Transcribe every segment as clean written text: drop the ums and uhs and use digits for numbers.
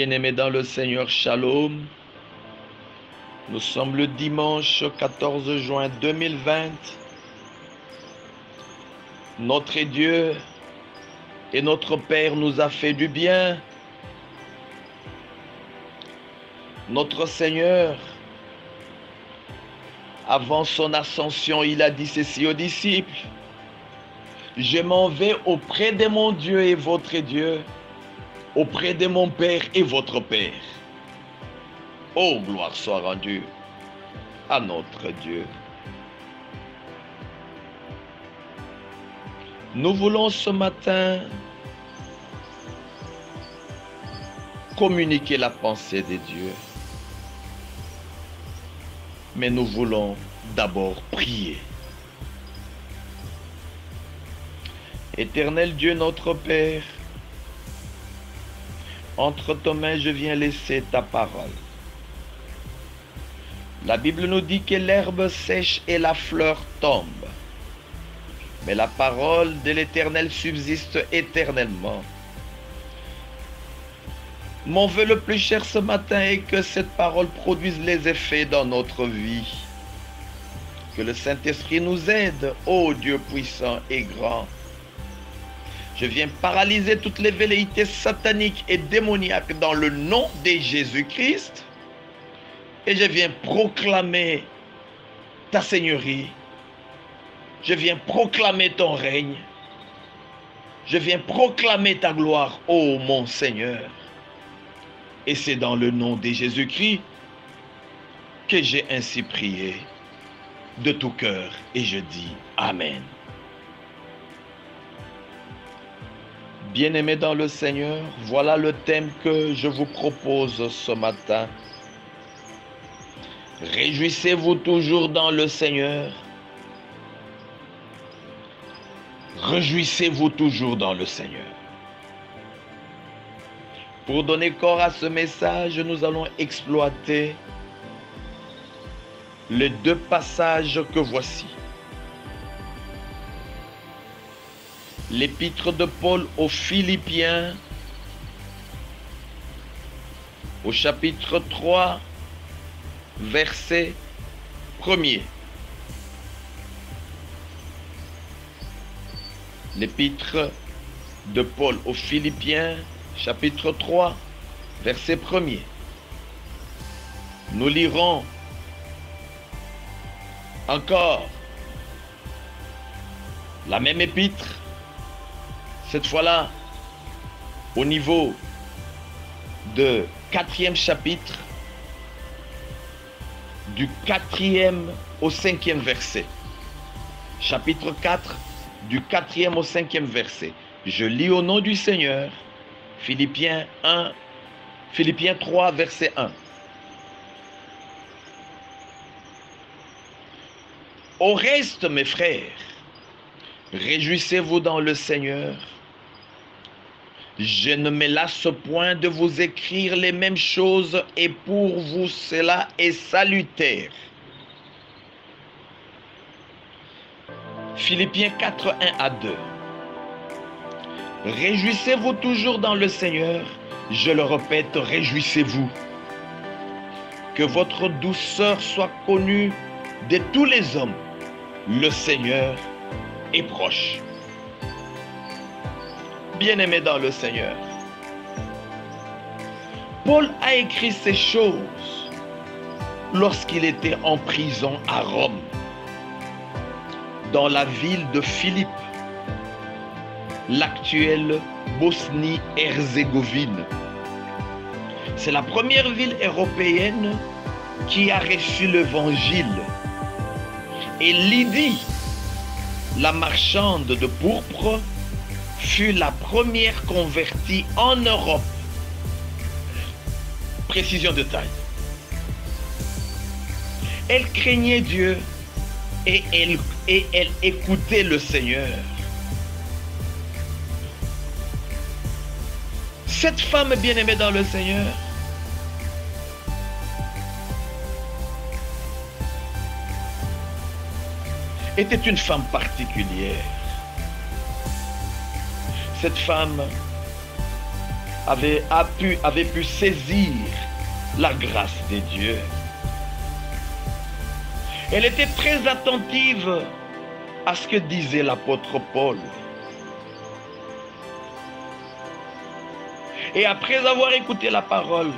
Bien-aimés dans le Seigneur, Shalom. Nous sommes le dimanche 14 juin 2020. Notre Dieu et notre Père nous a fait du bien. Notre Seigneur, avant son ascension, il a dit ceci aux disciples: je m'en vais auprès de mon Dieu et votre Dieu, auprès de mon Père et votre Père. Oh, gloire soit rendue à notre Dieu. Nous voulons ce matin communiquer la pensée de Dieu. Mais nous voulons d'abord prier. Éternel Dieu notre Père, entre tes mains je viens laisser ta parole. La Bible nous dit que l'herbe sèche et la fleur tombe, mais la parole de l'Éternel subsiste éternellement. Mon vœu le plus cher ce matin est que cette parole produise les effets dans notre vie. Que le Saint-Esprit nous aide, ô Dieu puissant et grand. Je viens paralyser toutes les velléités sataniques et démoniaques dans le nom de Jésus-Christ. Et je viens proclamer ta seigneurie. Je viens proclamer ton règne. Je viens proclamer ta gloire, ô mon Seigneur. Et c'est dans le nom de Jésus-Christ que j'ai ainsi prié de tout cœur et je dis Amen. Bien-aimés dans le Seigneur, voilà le thème que je vous propose ce matin. Réjouissez-vous toujours dans le Seigneur. Réjouissez-vous toujours dans le Seigneur. Pour donner corps à ce message, nous allons exploiter les deux passages que voici. L'épître de Paul aux Philippiens, au chapitre 3, verset 1er. L'épître de Paul aux Philippiens, chapitre 3, verset 1er. Nous lirons encore la même épître, cette fois-là au niveau de 4e chapitre, du 4e au 5e verset. Chapitre 4, du 4e au 5e verset. Je lis au nom du Seigneur. Philippiens 3, verset 1. Au reste, mes frères, réjouissez-vous dans le Seigneur. Je ne me lasse point de vous écrire les mêmes choses et pour vous cela est salutaire. Philippiens 4, 1 à 2. Réjouissez-vous toujours dans le Seigneur. Je le répète, réjouissez-vous. Que votre douceur soit connue de tous les hommes. Le Seigneur est proche. Bien-aimés dans le Seigneur, Paul a écrit ces choses lorsqu'il était en prison à Rome, dans la ville de Philippe, l'actuelle Bosnie-Herzégovine. C'est la première ville européenne qui a reçu l'évangile. Et Lydie, la marchande de pourpre, fut la première convertie en Europe. Précision de taille. Elle craignait Dieu et elle écoutait le Seigneur. Cette femme bien-aimée dans le Seigneur était une femme particulière. Cette femme avait pu saisir la grâce de Dieu. Elle était très attentive à ce que disait l'apôtre Paul. Et après avoir écouté la parole,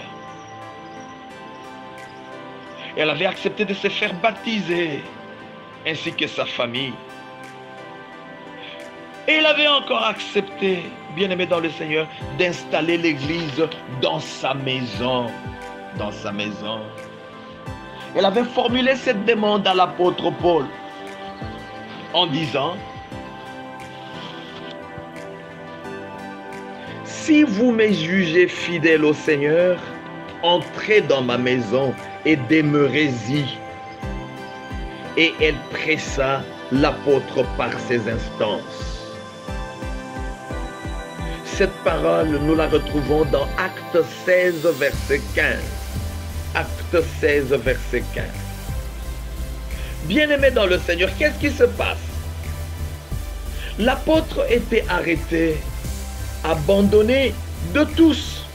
elle avait accepté de se faire baptiser, ainsi que sa famille. Et elle avait encore accepté, bien-aimé dans le Seigneur, d'installer l'église dans sa maison. Dans sa maison. Elle avait formulé cette demande à l'apôtre Paul en disant: si vous me jugez fidèle au Seigneur, entrez dans ma maison et demeurez-y. Et elle pressa l'apôtre par ses instances. Cette parole, nous la retrouvons dans Acte 16, verset 15. Acte 16, verset 15. Bien-aimé dans le Seigneur, qu'est-ce qui se passe? L'apôtre était arrêté, abandonné de tous.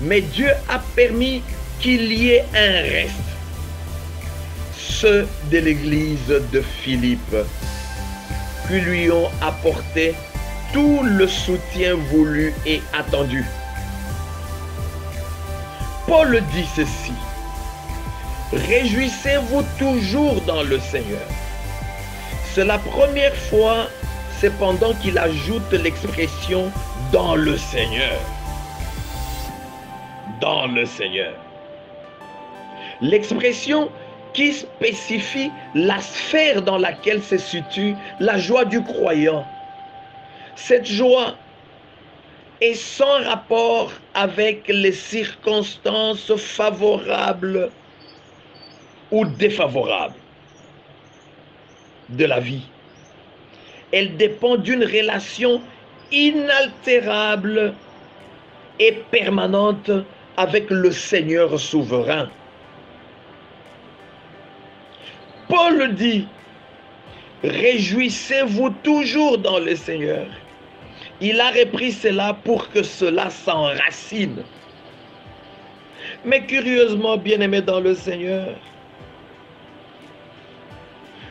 Mais Dieu a permis qu'il y ait un reste. Ceux de l'église de Philippe, qui lui ont apporté tout le soutien voulu et attendu. Paul dit ceci: réjouissez-vous toujours dans le Seigneur. C'est la première fois, cependant, qu'il ajoute l'expression dans le Seigneur. Dans le Seigneur. L'expression qui spécifie la sphère dans laquelle se situe la joie du croyant. Cette joie est sans rapport avec les circonstances favorables ou défavorables de la vie. Elle dépend d'une relation inaltérable et permanente avec le Seigneur souverain. Paul dit: réjouissez-vous toujours dans le Seigneur. Il a repris cela pour que cela s'enracine. Mais curieusement, bien-aimés dans le Seigneur,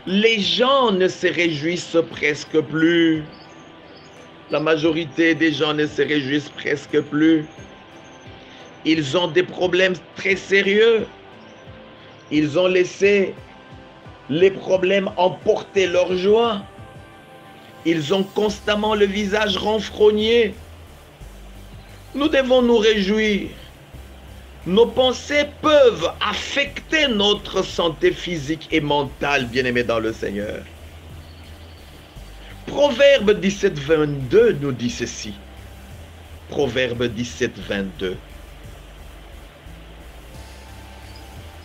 les gens ne se réjouissent presque plus. La majorité des gens ne se réjouissent presque plus. Ils ont des problèmes très sérieux. Ils ont laissé les problèmes emporter leur joie. Ils ont constamment le visage renfrogné. Nous devons nous réjouir. Nos pensées peuvent affecter notre santé physique et mentale, bien-aimés dans le Seigneur. Proverbe 17, 22 nous dit ceci. Proverbe 17, 22.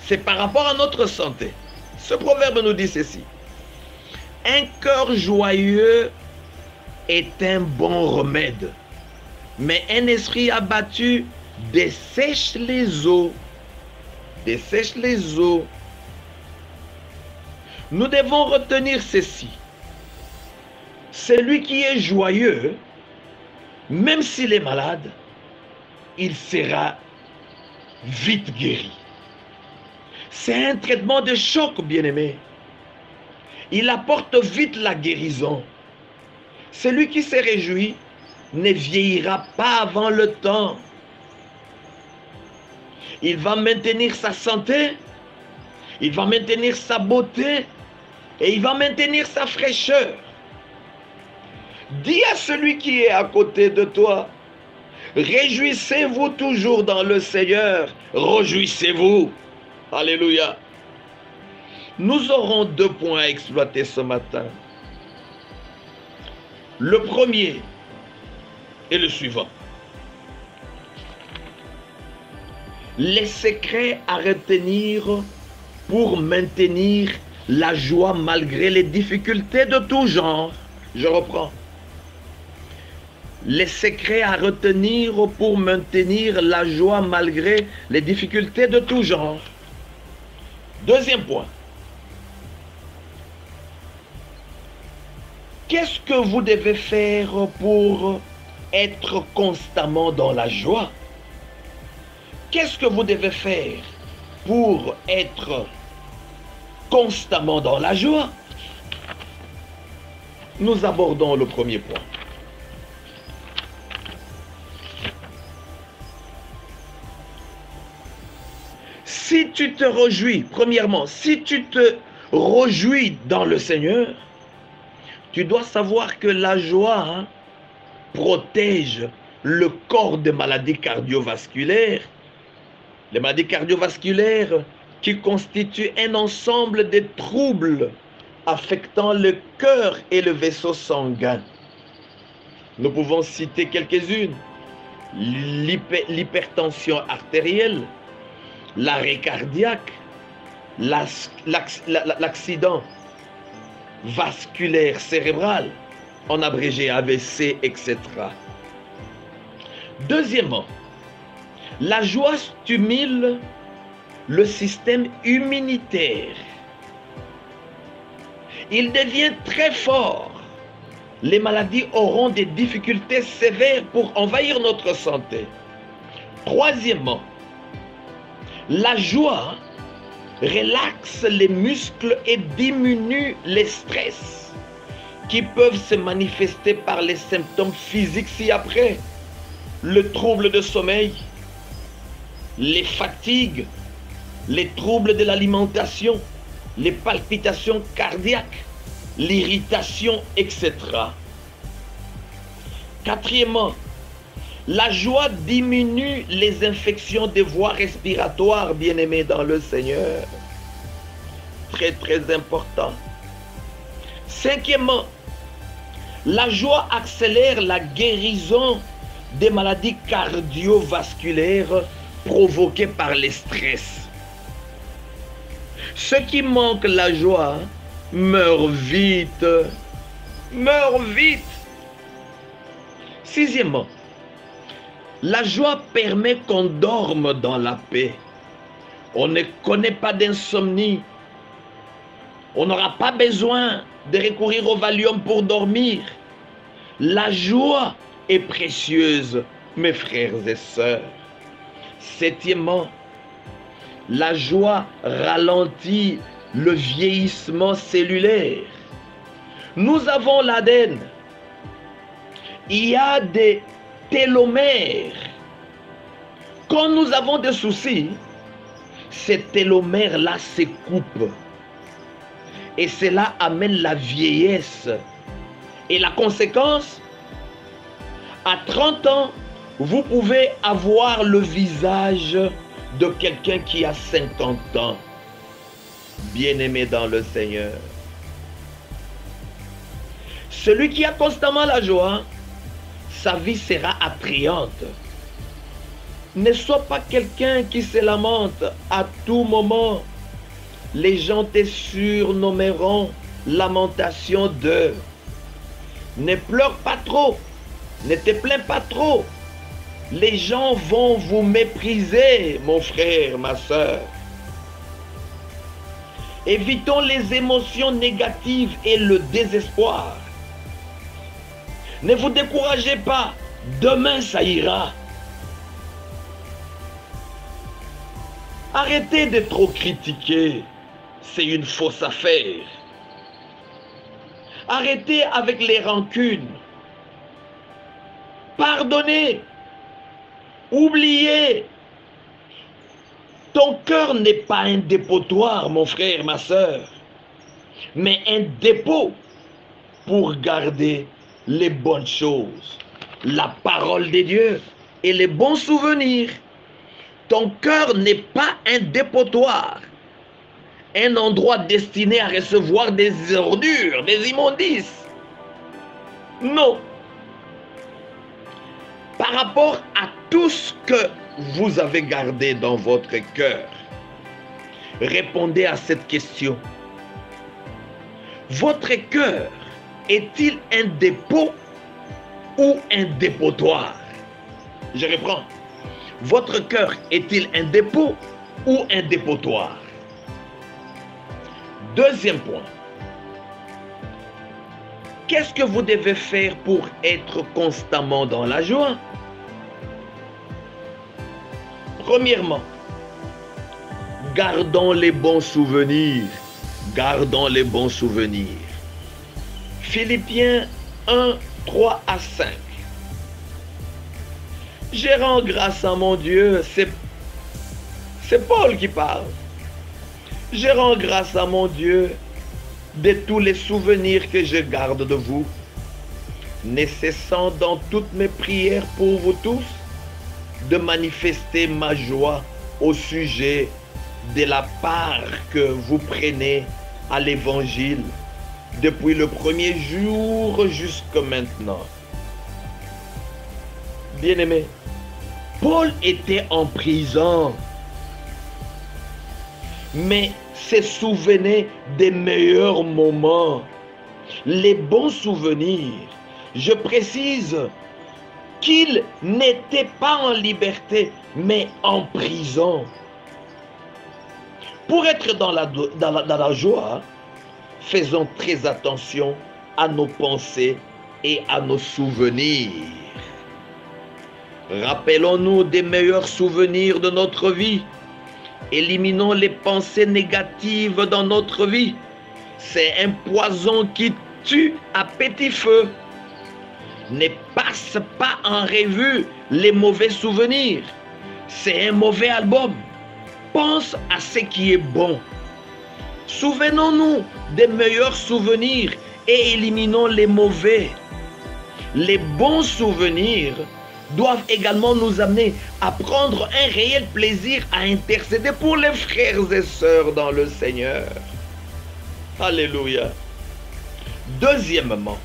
C'est par rapport à notre santé. Ce proverbe nous dit ceci: un cœur joyeux est un bon remède, mais un esprit abattu dessèche les eaux. Dessèche les eaux. Nous devons retenir ceci: celui qui est joyeux, même s'il est malade, il sera vite guéri. C'est un traitement de choc, bien-aimé. Il apporte vite la guérison. Celui qui se réjouit ne vieillira pas avant le temps. Il va maintenir sa santé, il va maintenir sa beauté et il va maintenir sa fraîcheur. Dis à celui qui est à côté de toi: réjouissez-vous toujours dans le Seigneur, réjouissez-vous. Alléluia. Nous aurons 2 points à exploiter ce matin. Le premier est le suivant: les secrets à retenir pour maintenir la joie malgré les difficultés de tout genre. Je reprends. Les secrets à retenir pour maintenir la joie malgré les difficultés de tout genre. Deuxième point. Qu'est-ce que vous devez faire pour être constamment dans la joie. Qu'est-ce que vous devez faire pour être constamment dans la joie? Nous abordons le premier point. Si tu te réjouis, premièrement, si tu te réjouis dans le Seigneur, tu dois savoir que la joie protège le corps des maladies cardiovasculaires. Les maladies cardiovasculaires qui constituent un ensemble de troubles affectant le cœur et le vaisseau sanguin. Nous pouvons citer quelques-unes. L'hypertension artérielle, l'arrêt cardiaque, l'accident vasculaire cérébral, en abrégé AVC, etc. Deuxièmement, la joie stimule le système immunitaire. Il devient très fort. Les maladies auront des difficultés sévères pour envahir notre santé. Troisièmement, la joie relaxe les muscles et diminue les stress qui peuvent se manifester par les symptômes physiques ci-après. Le trouble de sommeil, les fatigues, les troubles de l'alimentation, les palpitations cardiaques, l'irritation, etc. Quatrièmement, la joie diminue les infections des voies respiratoires, bien-aimés dans le Seigneur. Très, très important. Cinquièmement, la joie accélère la guérison des maladies cardiovasculaires provoquées par les stress. Ceux qui manquent la joie meurent vite. Meurent vite. Sixièmement, la joie permet qu'on dorme dans la paix. On ne connaît pas d'insomnie. On n'aura pas besoin de recourir au Valium pour dormir. La joie est précieuse, mes frères et sœurs. Septièmement, la joie ralentit le vieillissement cellulaire. Nous avons l'ADN. Il y a des télomères. Quand nous avons des soucis, ces télomères-là se coupent. Et cela amène la vieillesse. Et la conséquence, à 30 ans, vous pouvez avoir le visage de quelqu'un qui a 50 ans. Bien-aimé dans le Seigneur. Celui qui a constamment la joie, sa vie sera attrayante. Ne sois pas quelqu'un qui se lamente à tout moment. Les gens te surnommeront lamentation de. Ne pleure pas trop. Ne te plains pas trop. Les gens vont vous mépriser, mon frère, ma soeur. Évitons les émotions négatives et le désespoir. Ne vous découragez pas. Demain, ça ira. Arrêtez de trop critiquer. C'est une fausse affaire. Arrêtez avec les rancunes. Pardonnez. Oubliez. Ton cœur n'est pas un dépotoir, mon frère, ma soeur, mais un dépôt pour garder les bonnes choses, la parole de Dieu et les bons souvenirs. Ton cœur n'est pas un dépotoir, un endroit destiné à recevoir des ordures, des immondices. Non. Par rapport à tout ce que vous avez gardé dans votre cœur, répondez à cette question. Votre cœur est-il un dépôt ou un dépotoir? Je reprends. Votre cœur est-il un dépôt ou un dépotoir? Deuxième point. Qu'est-ce que vous devez faire pour être constamment dans la joie? Premièrement, gardons les bons souvenirs. Gardons les bons souvenirs. Philippiens 1, 3 à 5. Je rends grâce à mon Dieu, c'est Paul qui parle. Je rends grâce à mon Dieu de tous les souvenirs que je garde de vous, ne cessant dans toutes mes prières pour vous tous de manifester ma joie au sujet de la part que vous prenez à l'évangile depuis le premier jour jusqu'à maintenant. Bien-aimé, Paul était en prison, mais se souvenait des meilleurs moments, les bons souvenirs. Je précise qu'il n'était pas en liberté, mais en prison. Pour être dans la joie, faisons très attention à nos pensées et à nos souvenirs. Rappelons-nous des meilleurs souvenirs de notre vie. Éliminons les pensées négatives dans notre vie. C'est un poison qui tue à petit feu. Ne passe pas en revue les mauvais souvenirs. C'est un mauvais album. Pense à ce qui est bon. Souvenons-nous des meilleurs souvenirs et éliminons les mauvais. Les bons souvenirs doivent également nous amener à prendre un réel plaisir à intercéder pour les frères et sœurs dans le Seigneur. Alléluia. Deuxièmement,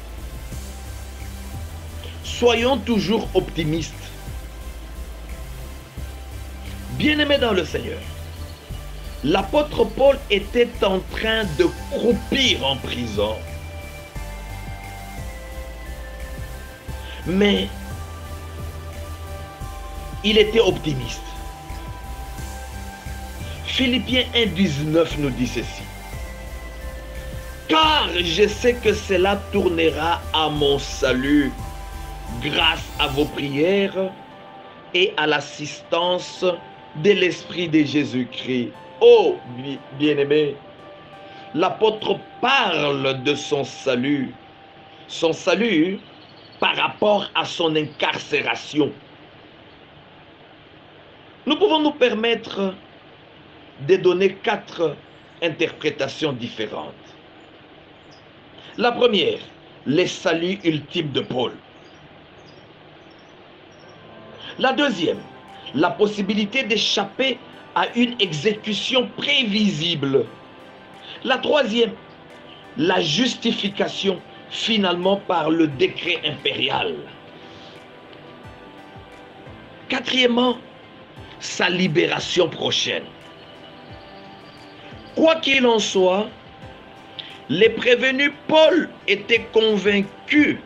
soyons toujours optimistes. Bien-aimés dans le Seigneur, l'apôtre Paul était en train de croupir en prison. Mais il était optimiste. Philippiens 1,19 nous dit ceci. Car je sais que cela tournera à mon salut grâce à vos prières et à l'assistance de l'Esprit de Jésus-Christ. Oh, bien-aimé, l'apôtre parle de son salut par rapport à son incarcération. Nous pouvons nous permettre de donner 4 interprétations différentes. La première, le salut ultime de Paul. La deuxième, la possibilité d'échapper à une exécution prévisible. La troisième, la justification finalement par le décret impérial. Quatrièmement, sa libération prochaine. Quoi qu'il en soit, les prévenus Paul était convaincu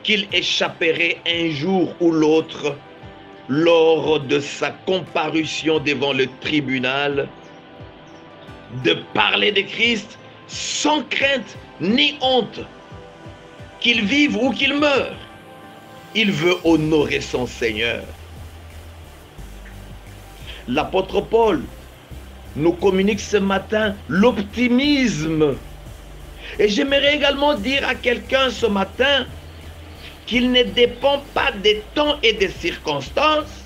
qu'il échapperait un jour ou l'autre lors de sa comparution devant le tribunal, de parler de Christ sans crainte ni honte, qu'il vive ou qu'il meure. Il veut honorer son Seigneur. L'apôtre Paul nous communique ce matin l'optimisme. Et j'aimerais également dire à quelqu'un ce matin qu'il ne dépend pas des temps et des circonstances,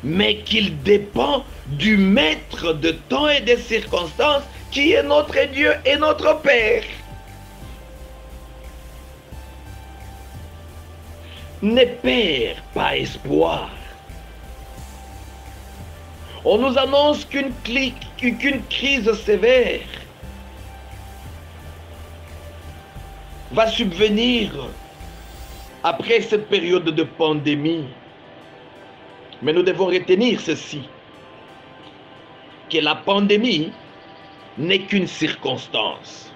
mais qu'il dépend du maître de temps et des circonstances qui est notre Dieu et notre Père. Ne perds pas espoir. On nous annonce qu'une crise sévère va subvenir après cette période de pandémie. Mais nous devons retenir ceci, que la pandémie n'est qu'une circonstance.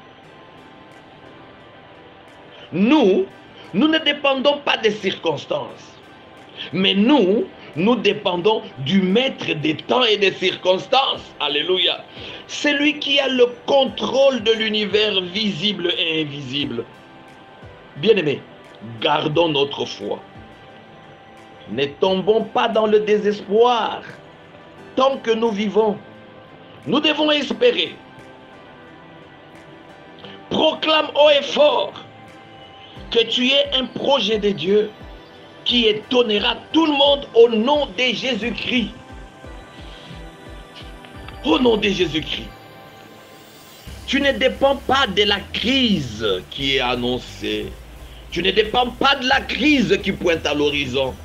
Nous ne dépendons pas des circonstances, mais nous dépendons du maître des temps et des circonstances. Alléluia. C'est lui qui a le contrôle de l'univers visible et invisible. Bien-aimés, gardons notre foi. Ne tombons pas dans le désespoir. Tant que nous vivons, nous devons espérer. Proclame haut et fort que tu es un projet de Dieu qui étonnera tout le monde au nom de Jésus-Christ. Au nom de Jésus-Christ. Tu ne dépends pas de la crise qui est annoncée. Tu ne dépends pas de la crise qui pointe à l'horizon.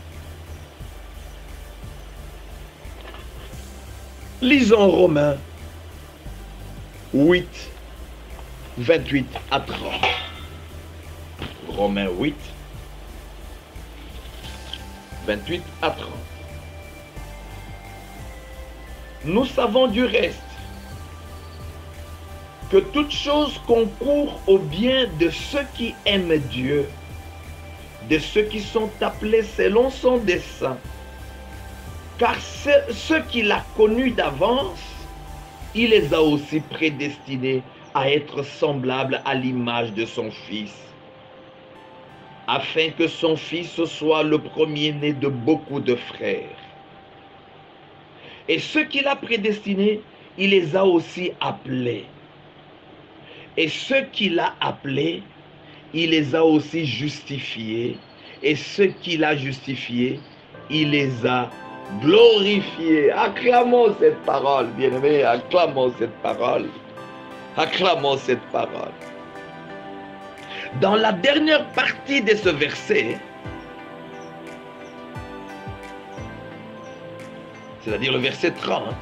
Lisons Romains 8, 28 à 30. Romains 8, 28 à 30. Nous savons du reste que toute chose concourt au bien de ceux qui aiment Dieu, de ceux qui sont appelés selon son dessein. Car ceux qu'il a connus d'avance, il les a aussi prédestinés à être semblables à l'image de son Fils, afin que son Fils soit le premier-né de beaucoup de frères. Et ceux qu'il a prédestinés, il les a aussi appelés. Et ceux qu'il a appelés, il les a aussi justifiés. Et ceux qu'il a justifiés, il les a glorifiés. Acclamons cette parole, bien-aimés, acclamons cette parole. Acclamons cette parole. Dans la dernière partie de ce verset, c'est-à-dire le verset 30,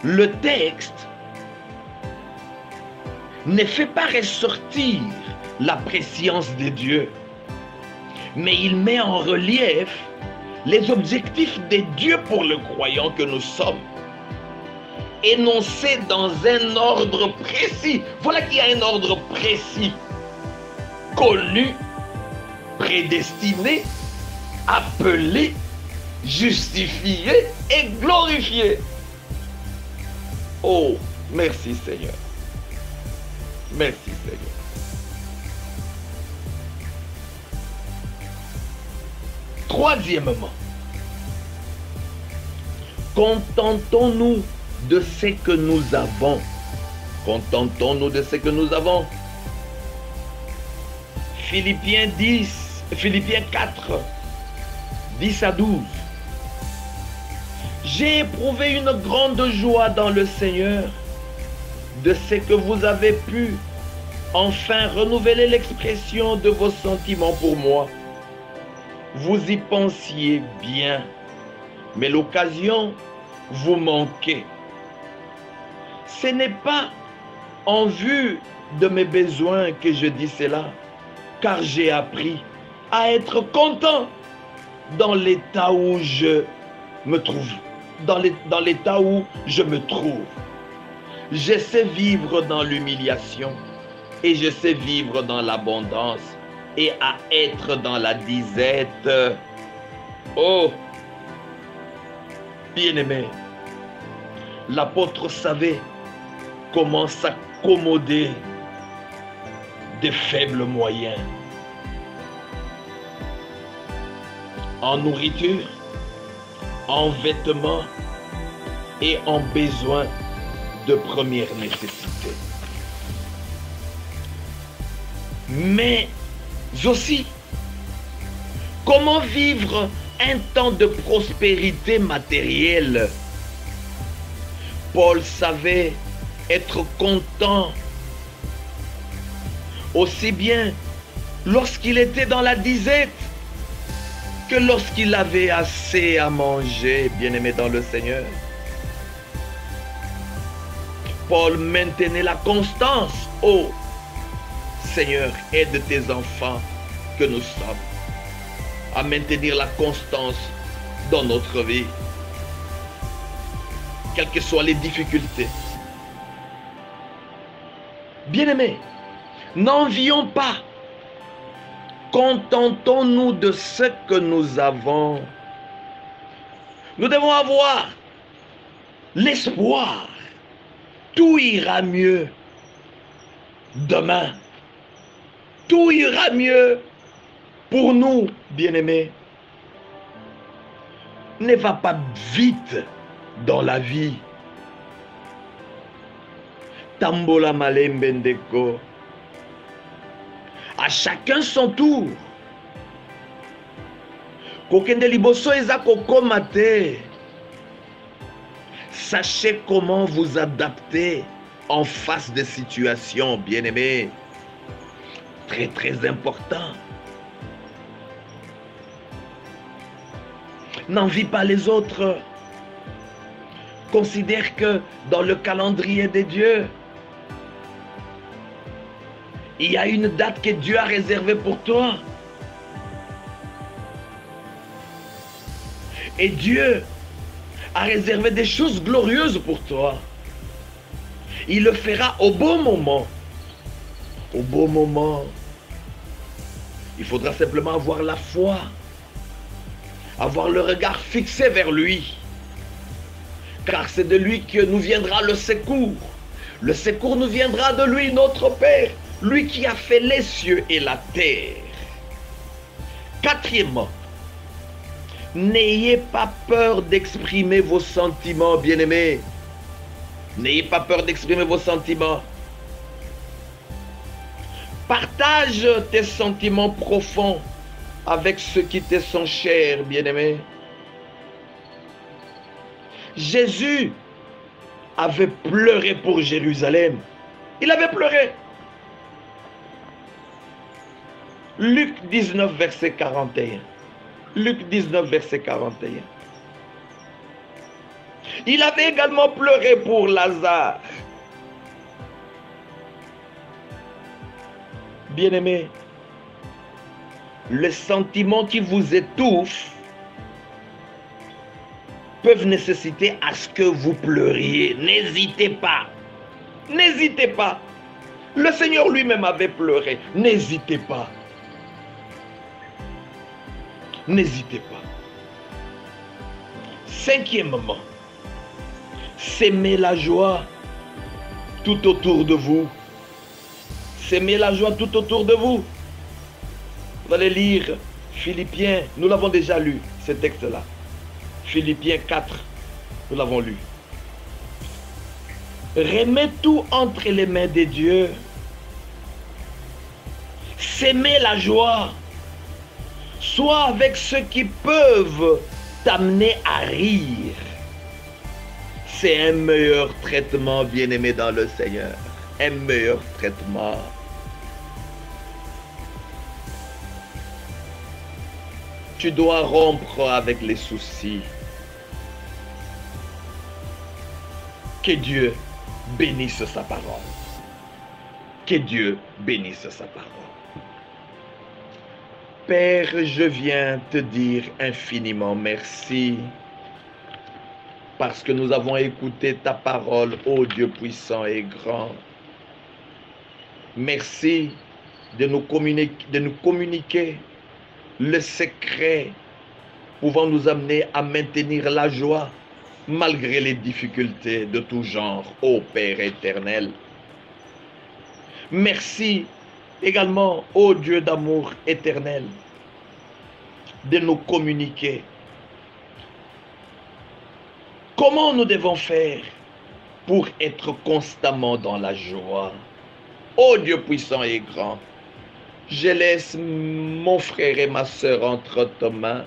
le texte ne fait pas ressortir la préscience de Dieu, mais il met en relief les objectifs de Dieu pour le croyant que nous sommes, énoncés dans un ordre précis. Voilà qu'il y a un ordre précis, connu, prédestiné, appelé, justifié et glorifié. Oh, merci Seigneur. Merci Seigneur. Troisièmement, contentons-nous de ce que nous avons. Contentons-nous de ce que nous avons. Philippiens 4, 10 à 12. J'ai éprouvé une grande joie dans le Seigneur de ce que vous avez pu enfin renouveler l'expression de vos sentiments pour moi. Vous y pensiez bien, mais l'occasion vous manquait. Ce n'est pas en vue de mes besoins que je dis cela, car j'ai appris à être content dans l'état où je me trouve. Dans l'état où je me trouve. Je sais vivre dans l'humiliation et je sais vivre dans l'abondance et à être dans la disette. Oh, bien-aimé, l'apôtre savait comment s'accommoder des faibles moyens. En nourriture, en vêtements et en besoins de première nécessité. Mais aussi, comment vivre un temps de prospérité matérielle? Paul savait être content aussi bien lorsqu'il était dans la disette que lorsqu'il avait assez à manger, bien-aimé dans le Seigneur. Paul maintenait la constance. Oh, Seigneur, aide tes enfants que nous sommes à maintenir la constance dans notre vie, quelles que soient les difficultés. Bien-aimés, n'envions pas. Contentons-nous de ce que nous avons. Nous devons avoir l'espoir. Tout ira mieux demain. tout ira mieux pour nous, bien-aimés. Ne va pas vite dans la vie. Tambola malembendeko. À chacun son tour. Kokende liboso eza kokoma te. Sachez comment vous adapter en face des situations, bien-aimés. Très, très important. N'envie pas les autres. Considère que dans le calendrier des dieux, il y a une date que Dieu a réservée pour toi. Et Dieu a réservé des choses glorieuses pour toi. Il le fera au bon moment. Au bon moment. Il faudra simplement avoir la foi. Avoir le regard fixé vers lui. Car c'est de lui que nous viendra le secours. Le secours nous viendra de lui, notre Père. Lui qui a fait les cieux et la terre. Quatrièmement, n'ayez pas peur d'exprimer vos sentiments, bien-aimés. N'ayez pas peur d'exprimer vos sentiments. Partage tes sentiments profonds avec ceux qui te sont chers, bien-aimés. Jésus avait pleuré pour Jérusalem. Il avait pleuré. Luc 19, verset 41. Luc 19, verset 41. Il avait également pleuré pour Lazare. Bien-aimés, les sentiments qui vous étouffent peuvent nécessiter à ce que vous pleuriez. N'hésitez pas. N'hésitez pas. Le Seigneur lui-même avait pleuré. N'hésitez pas. N'hésitez pas. Cinquièmement, s'aimer la joie tout autour de vous. S'aimer la joie tout autour de vous. Vous allez lire Philippiens, nous l'avons déjà lu, ce texte-là. Philippiens 4, nous l'avons lu. Remets tout entre les mains de Dieu. S'aimer la joie. Sois avec ceux qui peuvent t'amener à rire. C'est un meilleur traitement, bien-aimé dans le Seigneur. Un meilleur traitement. Tu dois rompre avec les soucis. Que Dieu bénisse sa parole. Que Dieu bénisse sa parole. Père, je viens te dire infiniment merci parce que nous avons écouté ta parole, ô Dieu puissant et grand. Merci de nous communiquer le secret pouvant nous amener à maintenir la joie malgré les difficultés de tout genre, ô Père éternel. Merci également, ô Dieu d'amour éternel, de nous communiquer comment nous devons faire pour être constamment dans la joie. Ô Dieu puissant et grand, je laisse mon frère et ma sœur entre tes mains.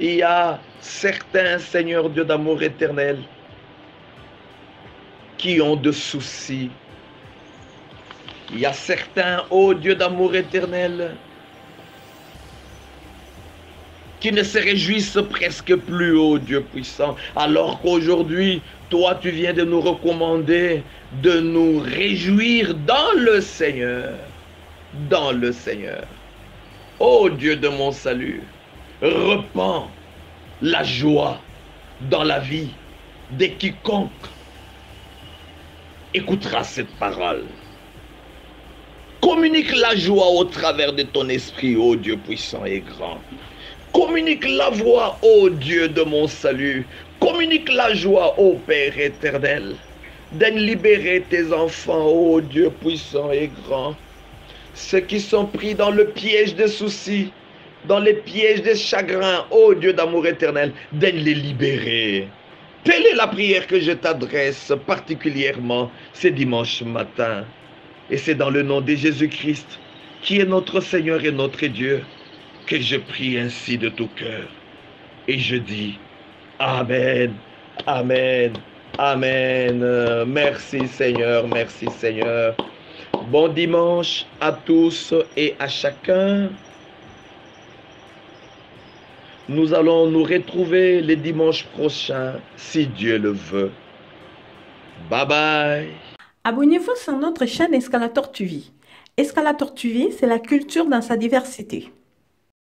Il y a certains, Seigneur Dieu d'amour éternel, qui ont de soucis. Il y a certains, ô Dieu d'amour éternel, qui ne se réjouissent presque plus, ô Dieu puissant, alors qu'aujourd'hui, toi, tu viens de nous recommander de nous réjouir dans le Seigneur. Dans le Seigneur. Ô Dieu de mon salut, repends la joie dans la vie de quiconque écoutera cette parole. Communique la joie au travers de ton esprit, ô Dieu puissant et grand. Communique la voix, ô Dieu de mon salut. Communique la joie, ô Père éternel, de libérer tes enfants, ô Dieu puissant et grand. ceux qui sont pris dans le piège des soucis, dans les pièges des chagrins, ô Dieu d'amour éternel, daigne les libérer. Telle est la prière que je t'adresse particulièrement ce dimanche matin. Et c'est dans le nom de Jésus-Christ, qui est notre Seigneur et notre Dieu, que je prie ainsi de tout cœur. Et je dis, Amen, Amen, Amen. Merci Seigneur, merci Seigneur. Bon dimanche à tous et à chacun. Nous allons nous retrouver le dimanche prochain, si Dieu le veut. Bye bye. Abonnez-vous sur notre chaîne Escalator TV. Escalator TV, c'est la culture dans sa diversité.